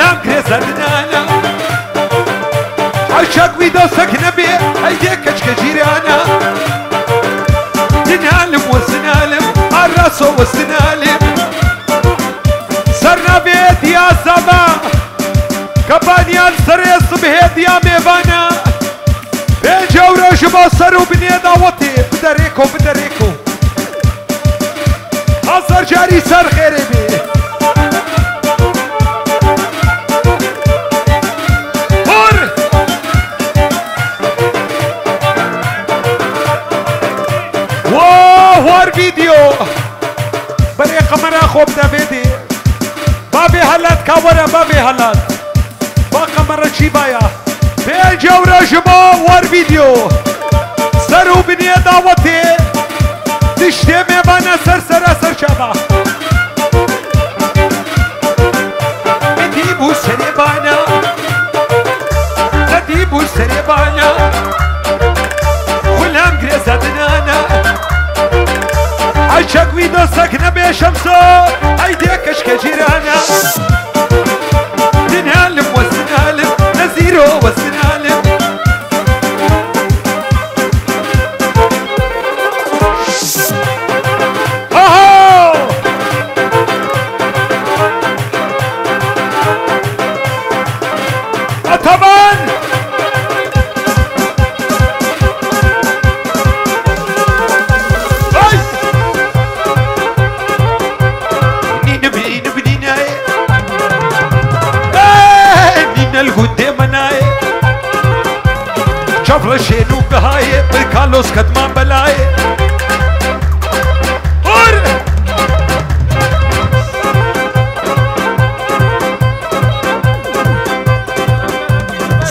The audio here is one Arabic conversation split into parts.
خلام كريزرنانا عشاق ويدوسك نبي هيديك كشك جيرانا دنالم وسنالم الراسو وسنالم سرنا بيت يا سما كبانيان سريس بهيد يا ميبانا بيجا ورجبا سرو بني دعوتي بدريكو بدريكو حصر جاري سر خيري بي بور واو وار فيديو بري قمرا خوب دافيدي بابي هلات كاورا بابي هلات باقمرا شيبايا بيجا ورجبا وار فيديو سرو بني دعوتي تشتي ميبانا سر شبا نديبو سريبانا نديبو سريبانا غلام قريزة دنانا عشاق ويدوسك نبي شمسو هيديك اشكا جيرانا دنالم وسنالم نزيرو وسنالم طبعا نينا بنينا بنينا نينا القدامناي شافلا شينو بهاي بركالوس كدمان بلاي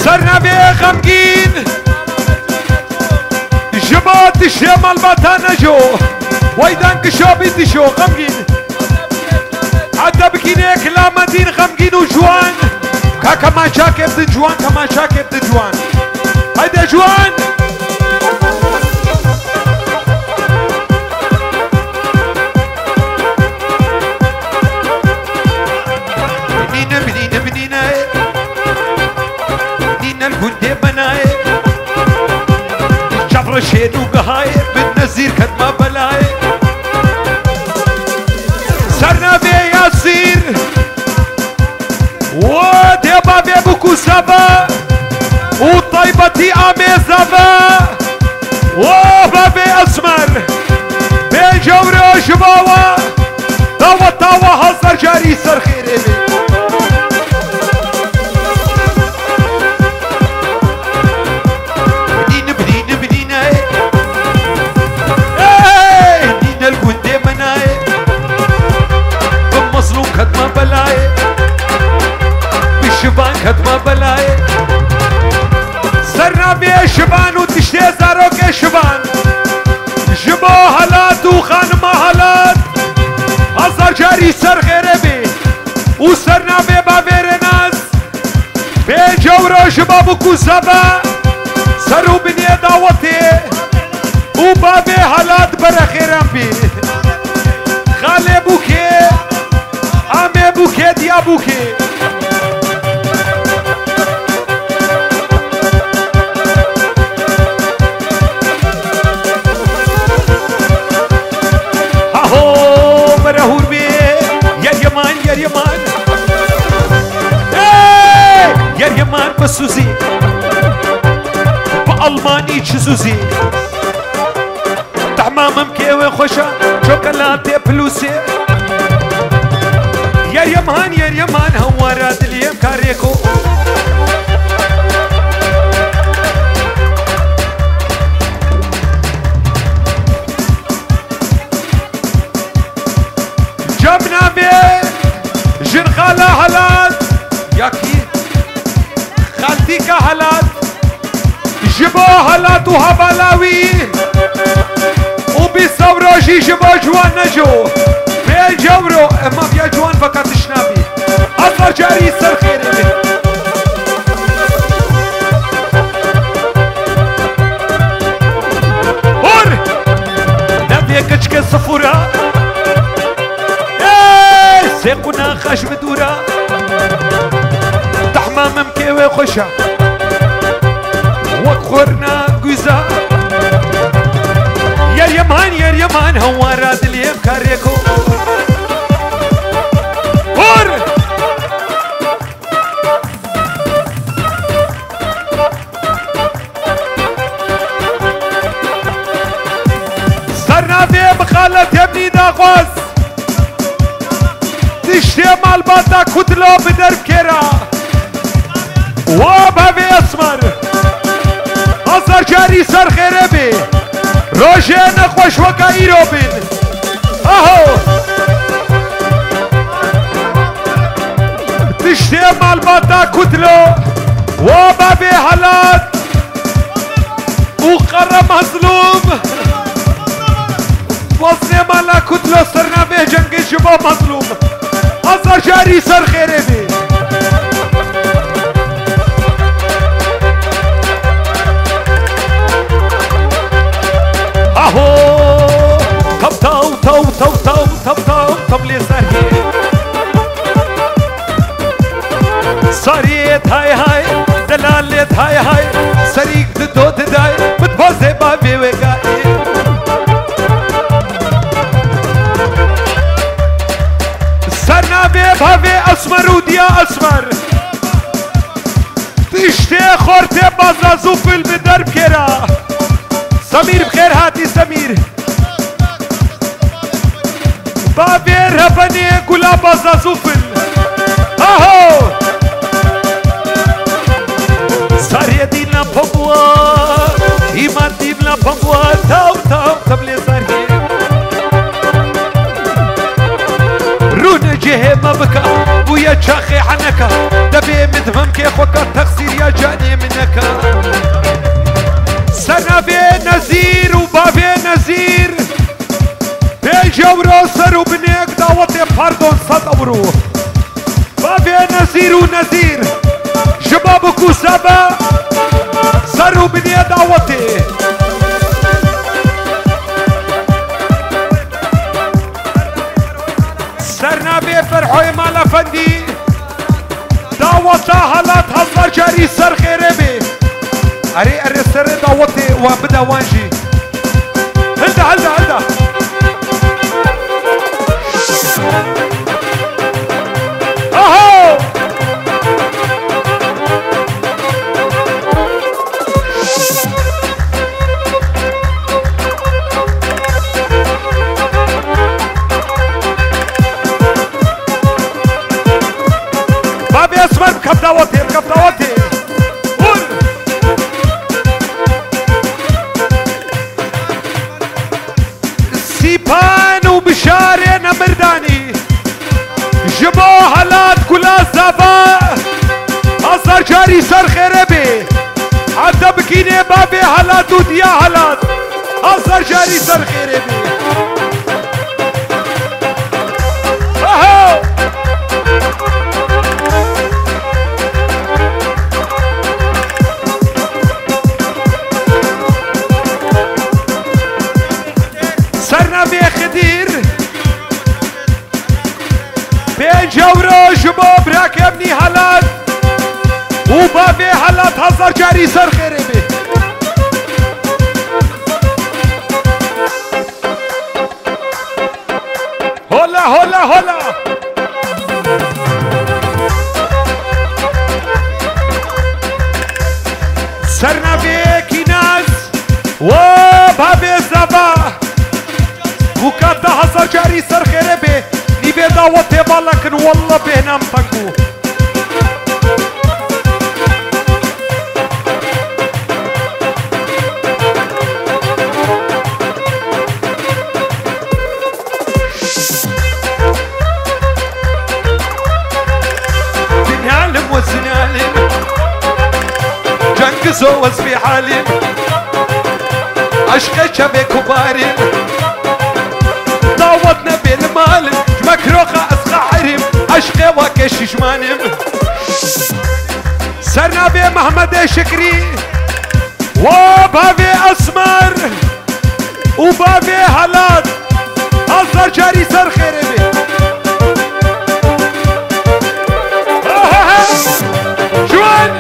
سرنا بيه غمقين جبات الشمال باتانا جو ويدان كشو بيدي شو غمقين عدا بكينيك لا مدين غمقين وجوان كمان شاكب دن جوان كمان شاكب دن جوان هيدا جوان بنينا بنينا بنينا الهندي بناي جفر شيدو قهاي بالنزير كدما بلاي سرنا بي ياسير ودي بابي بكو سبا وطيبتي امي زبا وبابي اسمر بين جوري وشباوة دوا تاوا هزر جاري سر خيري بي كدما بلاي بالشبان كدما بلاي سرنا بيه شبان وتشتي زاروك شبان جبو هلات وخانما هلات هزار جاري سر غيري بي وسرنا بيه بابير ناس بيه جورو شبابو كوزابا سرو بني دعوتي وبابي هلات برا خيران بي خالي بوكي عمي بوكي ديا بوكي هاهو مرهور بي يا يمان يا يمان يا يمان بسوزي بألماني تشزوزي طعمة ممكي خوشة شوكولاتة بلوسي يا يمان هوارات اليوم كاريكو جبنا بيه جنخالة هلات ياكي خالتي كهلات جبو هلات وهبلاوي وبيصوروا جبو جوان نجو جورو اما بيا جوان فقط شنابي اصلا جاري سر خيري هور نبي كشك الصفورة سيقنا خش بدورة ناوي خوشا وقرنا قزا يا يمان هوارا دليم كاريكو قر صرنا في بخالة يبني داغوز تشتي مال باتا كتلو بدرب كيرا وابا في اسمر اصلا جاري سر خيره بي روشي نخوش وكا ايرو بين اهو تشتي مال باتا كتلو وابا في حالات وقرى مظلوم وصني مالا كتلو صرنا في جنگ شباب مظلوم اصلا جاري سر خيره بي اهو تب تاو تاو تاو تاو تب تاو تب لي صاريت هاي هاي دلالت هاي هاي سريك دو تداي متبوزي بابي وقائي سرنا بابي اسمر وديا اسمر تشتي خورتي بازازو في البدرب كرا سمير بخير هاتي سمير بابي ربني قولا بازازو في اهو ساري دينا بموا ايمان دينا بموا تاو تاو تبلي ساري رون جهه ما بكى ويا شاخي حنكا دبي مدهم كيف وكا تقصير يا جاني منك سنة بي نزير وبابي نزير بيجورو سرو بنيك دعوتي باردون صدورو بابي نزير ونزير شبابكو سبا سرو بني دعوتي سرنا بي فرحوي مالا فندي دعوتا حالات هزار جاري سر خيري بي اري سر دعوتي وبدا وانجي هلدا اهو بابي اسمر بكب دعوتي قول سيبان وبشاري نمرداني جبو حالات كلها زبا اصلا جاري سر خيره بي حتى بكيني بابي حالات وديا حالات اصلا جاري سر خيره بي اهو سرنا بي خدير بين جورو شباب راكبني حالات وبابي حالات هزار جاري سر خيري بي هولا سرنا بي كناز وبابي زبا وكاد هزار جاري سر خيري بي نيبي دعوتي بالكن والله بهنام تنكو دنيالم وزنالم جنقزو وزبي حالم عشقي شبه كبارم دعوتنا بالمال مكروخة أسخى حرم عشقي واكي ششمانم سرنا بي محمد شكري وبابي أسمر وبابي حالات أصدر جاري سر خيري بي جوان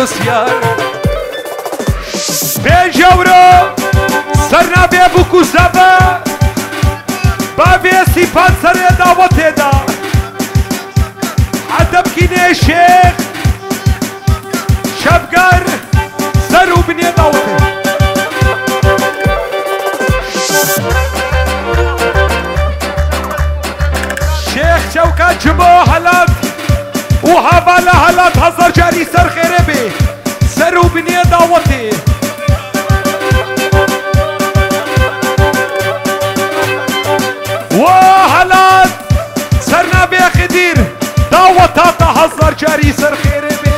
دۆسیار پێنجەورۆ سەرنابێ بووکو زەبە بابێ سیپان سەرێداوە تێدا عەدەبکینێ شێخ شەبگەر سەر و بنێداوە تێدا شێخ چەوکە جبۆ هەلات و هەوا لە هەلات هەزار جاری سەر خێرێ بێ سەر و بنێداوە تێ وهلات سرنا بخدير دعوة تاتا هزار جاري سر خيري بي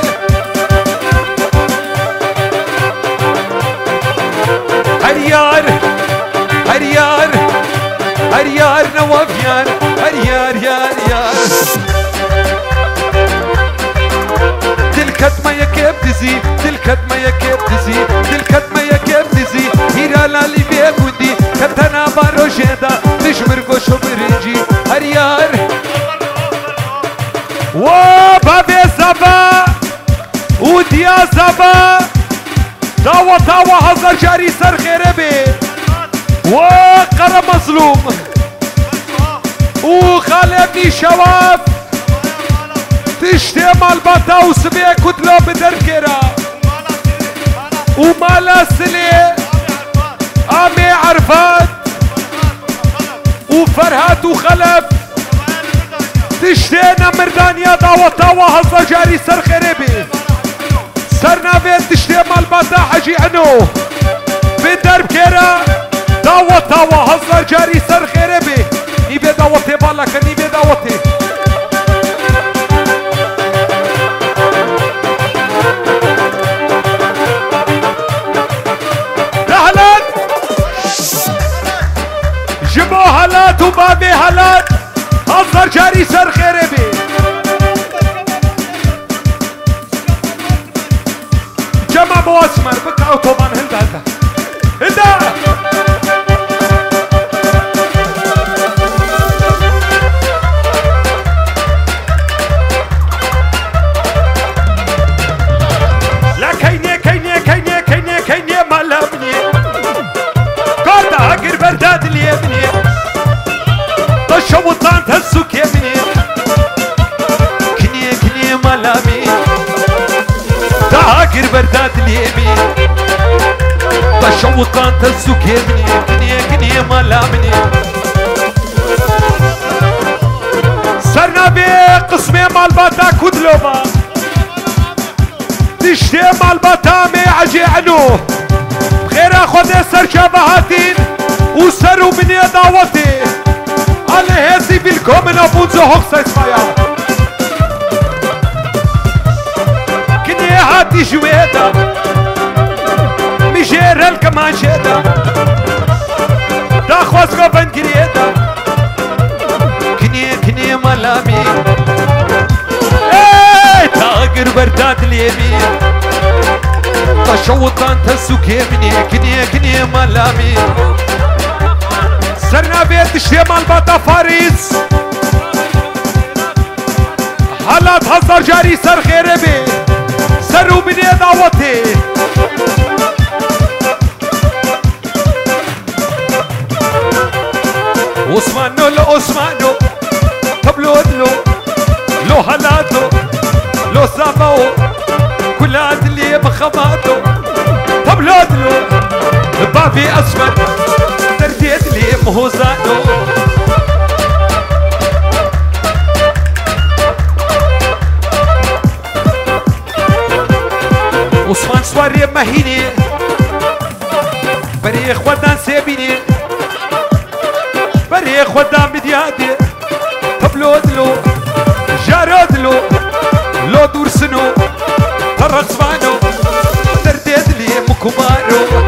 هريار هريار هريار نوافيار هريار يار يار دلكت ما يكيب دزي دلكت ما يكيب دزي دلكت ما يكيب دزي هيرا لالي بيبودي كتنا بارو جيدا تشمر قوشو برنجي هريار و بابي زبا وديا زبا داوة داوة هزار جاري سر خيري بي و قرى مظلوم و خالبني شواب تشتي مال باتا وسبيع كتلو بدر كيرا ومالا سلي امي عرفات وفرهات وخلف تشتينا مردانيا داوة داوة هزا جاري سر خريبي سرنا بيت تشتي مال باتا حجي عنو بدرب كيرا داوة داوة هزا جاري سر خريبي نيبي داوتي بالاك نيبي داوتي هلات جبو هلات وبابي هلات هزار جاري سر خيري بي جمع بو اسمر بكاو طوبان هلدا هلدا هلدا لا كيني كيني كيني كيني كيني ملامني قردا اقر برداد اليمني تشوطان تسوك يمني كني كني ملامي اقر برداد اليمين تشوطان تسوك يمني كني كني ملامني سرنا بي قسمي مال باتا كدلوبا تشتي مال باتا مي عجي عنو بخير اخذ سر شبهاتين وسروا بني دعوتي على هذي بالكم من ابوزو هوكس اسمايا كني هاتي جويدا مجير الكمان شيدا داخواسكو بنكريدا كني كني ملامي ايه تاقر برداد اليمين تشوطان تسوك يمني كني كني ملامي سرنا بيت شمال باتا فارس حالات هزار جاري سر خيري بي سرو بني دعوتي عثمانو لو عثمانو تبلود لو حالاتو لو سامو كلات اللي بخماتو تبلود بابي اسمر ترديت لي مهوزانو عثمان سواري مهيني بريخ ودان سيبيني بريخ ودان بديادي تبلود جارود لو دورسنو ترسمانو ترديت لي مكمانو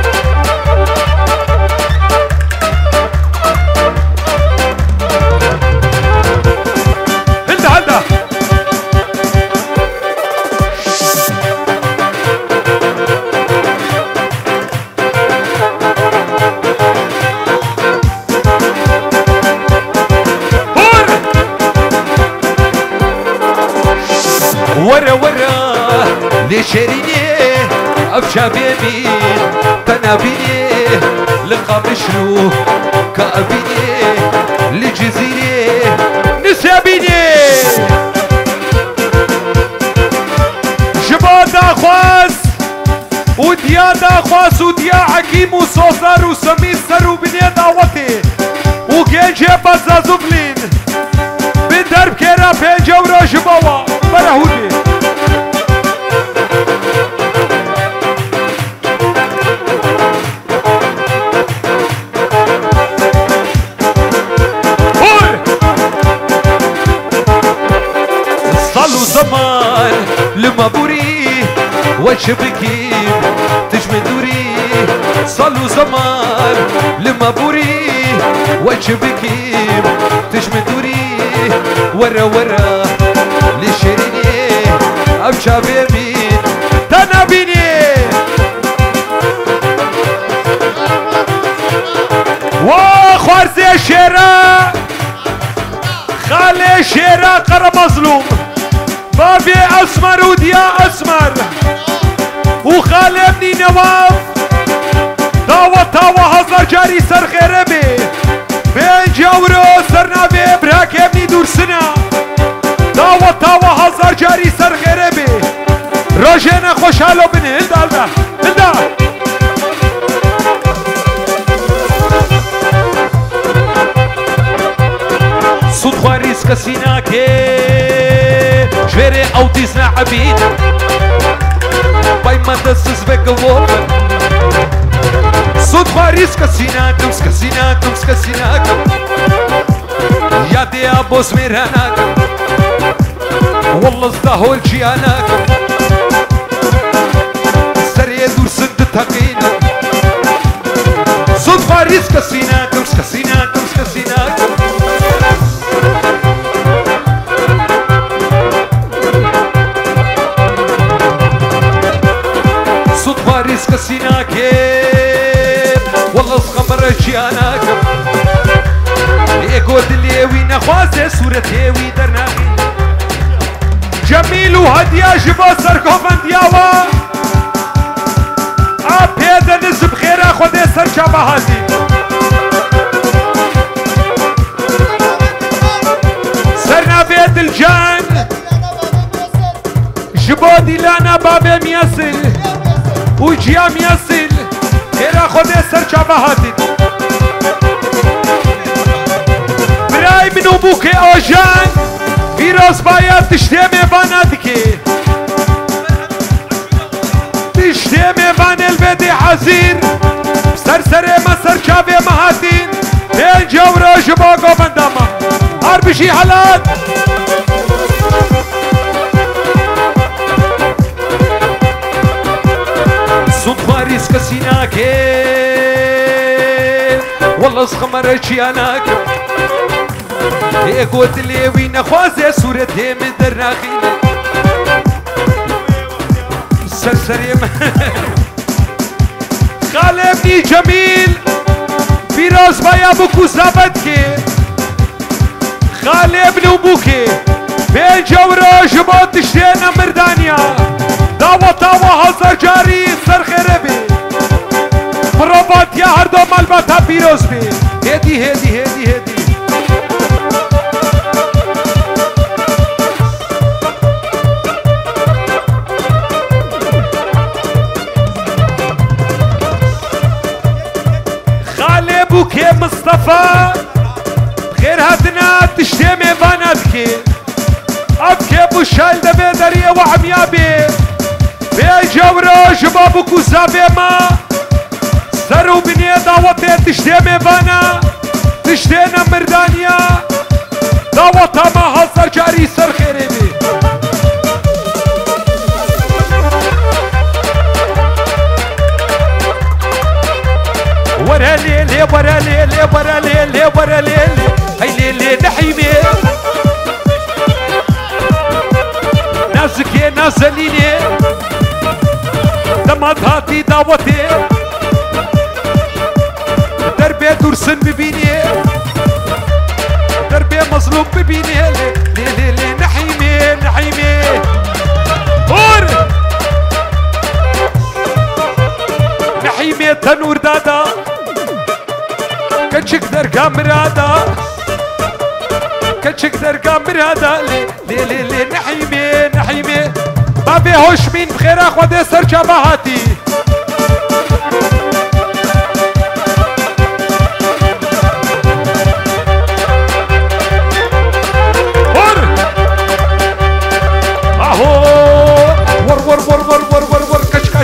ورا ورا لشريني أفشا بيمين تنابيني لقى مشلو كأبيني لجزيري نسابيني جباد أخواز وديا داخواز وديا حكيم وصوصار وسميسر وبنيا دعوتي وجيجي بزازو بلين بدرب كيرا بيجا وراجبوا برهودي صالوا زمان لما بوري وشبكي تجمل دوري صالوا زمان لما بوري وشبكي تجمل دوري ورا ورا لشيريني أبشا بيمين تنابيني وخوارزي شيرا خالي شيرا قرى مظلوم بابي أسمر وديا أسمر وخالي ابني نواف داوة هزار جاري سر خيربي بين جورو سرنابي براك ابني دور سنة داوة هزار جاري سر خيربي روجينا خوشحالو بن هلدا هلدا صوت خواريز كسيناكي جويري اوتيزنا عبيد باي ما دسس بك الوفر صوت خواريز كسيناكم سكسيناكم سكسيناكم يا دي ابو سميراناكم والله ازدهول جياناكم سريع دور سد تقينا صوت خواريز كسيناكم سكسيناكم سكسيناكم صوت خواريز كسيناكم والله صغمر جياناكم ايقود الليوي نخوازي صورتي ويدرناكي جميل وهديا جبا سركوفن دياوا ابيدا نزب خيرا خودي سر شبهاتي سرنا بيت الجان جبودي لانا بابي مياسل وجيا مياسل خيرا خودي سر شبهاتي براي منو بوكي اوجان فيروز بايات تشتمي بنادكي تشتمي بان البدي حزين سرسري مسر شابي مهاتين بين جورو جباقو بنداما هربشي حالات صوت خواريز كسيناكي والله صخمر جياناكي ايقود الليوي نخوازي صورتي من درناخين سرسريم خالبني جميل فيروز بايا بوكو زابدكي خالبني وبوكي بين جورو جبوت تشتينا مردانيا داوة هزار جاري سر خيربي بروبات يا هردو مالباتا فيروز بي هدي هدي هدي هدي بوكي مصطفى غير هاتنا تشتمي بناتكي ابكي بو شايل دبي دريه وعميابي بيجورو شبابكو زابي ما سرو بني دعوتي تشتمي بنا تشتينا مردانيا دعوتها ما هزر جاري سر خيري بي ورا ليلي ورا ليلي ورا ليلي ورا ليلي هاي ليلي نحيمي نازكي نازليني دمت هاتي دعوتي دربي درسن ببيني دربي مظلوم ببيني ليلي نحيمي نحيمي هور نحيمي تنور دادا كتشك درقا مرادا كتشك درقا مرادا لي لي لي نحيمي نحيمي بابي هوش مين بخير اخوة سرجا بهاتي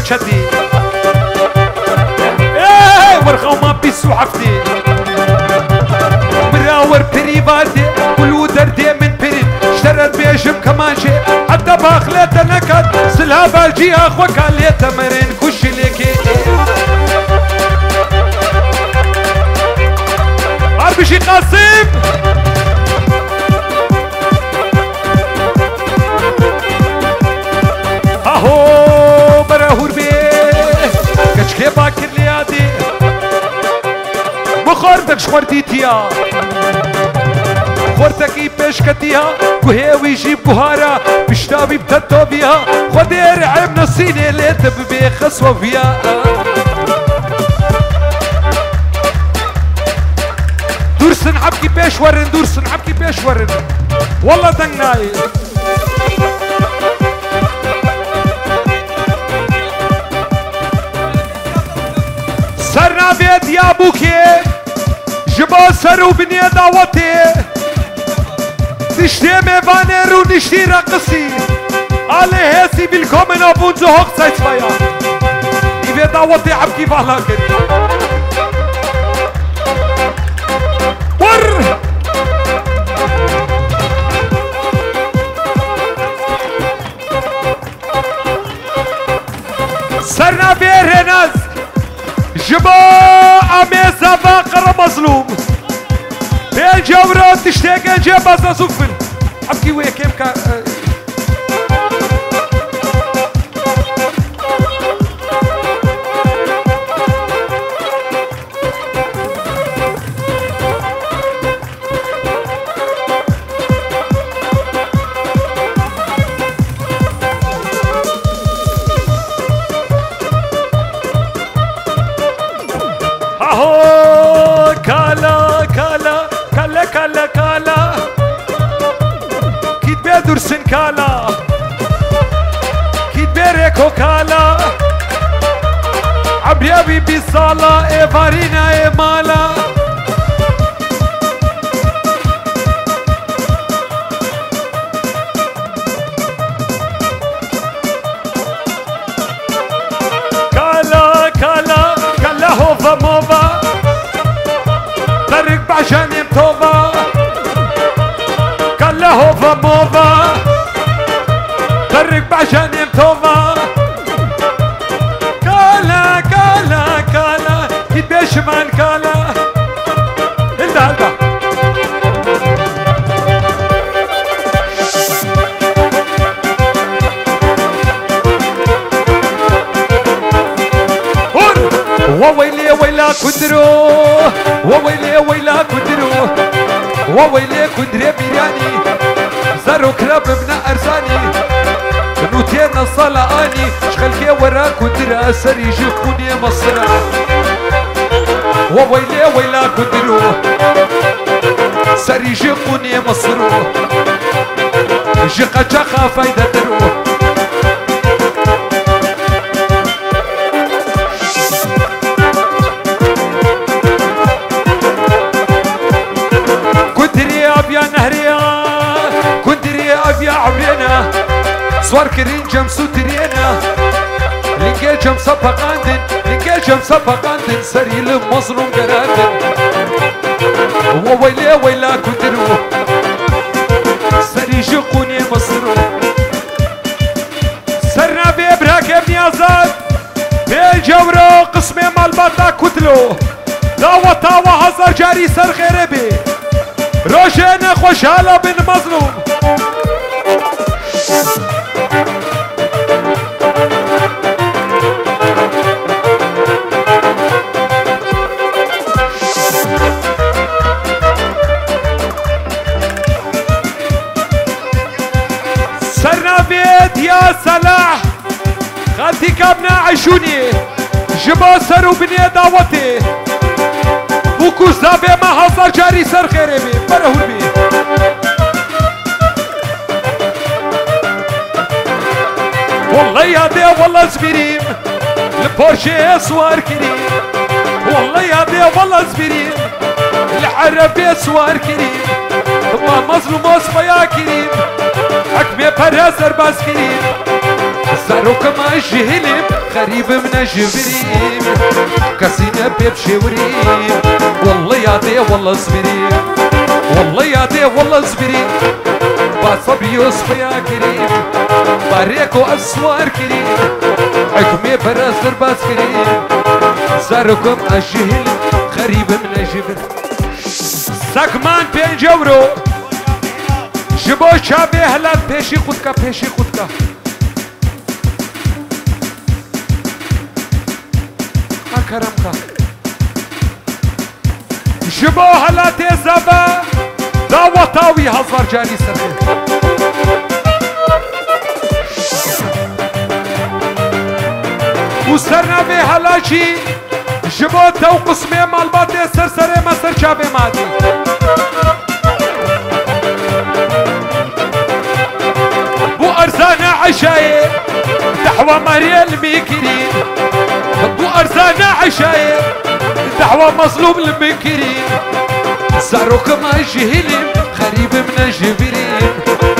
شدي ايه ورخو ما بيسو حفتي مراور بريفاتي كلو دردي من بريد اشترت بيجم كمانشي حتى باخلت نكد سلها بالجي اخوة كاليتا مرين كوشي ليكي عربشي قاسم اهو براهور بي كشكي باكر ليادي بخوردك شخورديتيا خوردكي پیش كتيها وهي يجيب بهارا بشتابي بتتو بيها خدير عيب نصيني ليتب بخصوة فيها دور سنحبكي پیش ورن دور سنحبكي پیش ورن والله دنگناي سرنا بيت يا بوكي جبا سرو بنيا دعوتي نشتي ميفانير ونشتي رقصي علي هاسي بالكومن ابونزو هوك سايت فايا ايفي دعوتي عبكي فهلاكن ور سرنا بير هناز جبا عميزة باقر مظلوم بين جورات تشتاق جيب بازا صفن حبكي ويا كيف كا درسن كالا كيد بيريكو كالا عبريا بيبي صالا ايفارينا اي مالا كالا كالا كالا هوفا موفا طريق بعشان يمتوفا كالا هوفا موفا طرق بعشان يمتوفا كالا كالا كالا كيديش مان كالا هلدا هلدا وويلي ويلا كدرو وويلي ويلا كدرو وويلي كدري بيراني زارو كلاب من ارزاني نوتينا صلاني شغل كي وراك كدر اثر يجيبوني مصر وويلي ويلا كدرو سر يجيبوني مصر جيقا جاقا فايدة درو صور كرين جمسو ترينا لنجي جمسا بقاندن لنجي جمسا بقاندن سري المظلوم قراندن وويلي ويلا كدرو سري جقوني مصرو سرنا بيبراك ابني ازاد بيجورو قسمي مالباتا كتلو داوة تاوة هزار جاري سر غيربي روشينا خوشالا بن مظلوم يا صلاح خالتي كابنا عيشوني جبا سر بني دعوتي وكوش زابي ما هزار جاري سر خيري بي برهول بي والله يا دي والله زبيريم البورشي سوار كريم والله يا دي والله زبيريم العربي سوار كريم ما مظلوم وصفيا كريم حكمي برازر باس كريم زاروك ما جهلم غريب من جبريم كاسينا بيبشي وريم والله يا دي والله زبيريم والله يا دي والله زبيريم باصب يوسف يا كريم باريكو اسوار كريم حكمي برازر باس كريم زاروك ما جهلم غريب من جبريم ساكمان بين جورو جبو شابي هلال بيشي خودكا بيشي خودكا كرمكا جبو هلال تيزابا داوطاوي هزار جاني سرخي وسرنا بي هلاجي جبو تو قسمي مالباتي سرسري مسر شابي مادي أرزانا عشاير دعوة مريال ميكرين بو أرزانا عشاير دعوة مظلوم المكرين زاروك ما جهلم غريب من جبريل